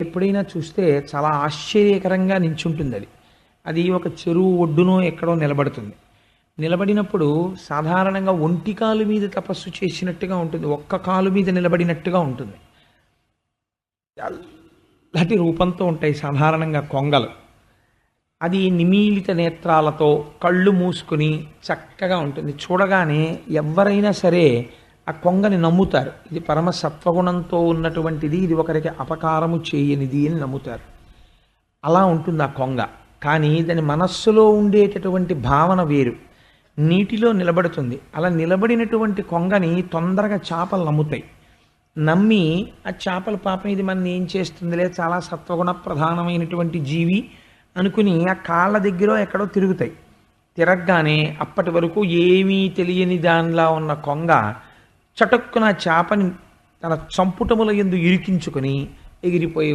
ఎప్పుడైనా చూస్తే చాలా ఆశ్చర్యకరంగా నించుంటుంది అది. అది ఒక చెరువు ఒడ్డునో ఎక్కడో నిలబడుతుంది. నిలబడినప్పుడు సాధారణంగా ఒంటి కాలు మీద తపస్సు చేసినట్టుగా ఉంటుంది. ఒక్క కాలు మీద నిలబడినట్టుగా ఉంటుంది. తెల్లటి రూపంతో ఉంటాయి సాధారణంగా కొంగలు. అది నిమీలిత నేత్రాలతో కళ్ళు మూసుకుని చక్కగా ఉంటుంది. చూడగానే ఎవరైనా సరే ఆ కొంగని నమ్ముతారు. ఇది పరమ సత్వగుణంతో ఉన్నటువంటిది, ఇది ఒకరికి అపకారము చేయనిది అని నమ్ముతారు. అలా ఉంటుంది ఆ కొంగ. కానీ దాని మనస్సులో ఉండేటటువంటి భావన వేరు. నీటిలో నిలబడుతుంది. అలా నిలబడినటువంటి కొంగని తొందరగా చేపలు నమ్ముతాయి. నమ్మి ఆ చేపల పాపం ఇది మన ఏం చేస్తుందిలే, చాలా సత్వగుణ ప్రధానమైనటువంటి జీవి అనుకుని ఆ కాళ్ళ దగ్గర ఎక్కడో తిరుగుతాయి. తిరగగానే అప్పటి వరకు ఏమీ తెలియని దానిలా ఉన్న కొంగ చటుక్కున చేపని తన చంపుటముల యందు ఇరికించుకొని ఎగిరిపోయి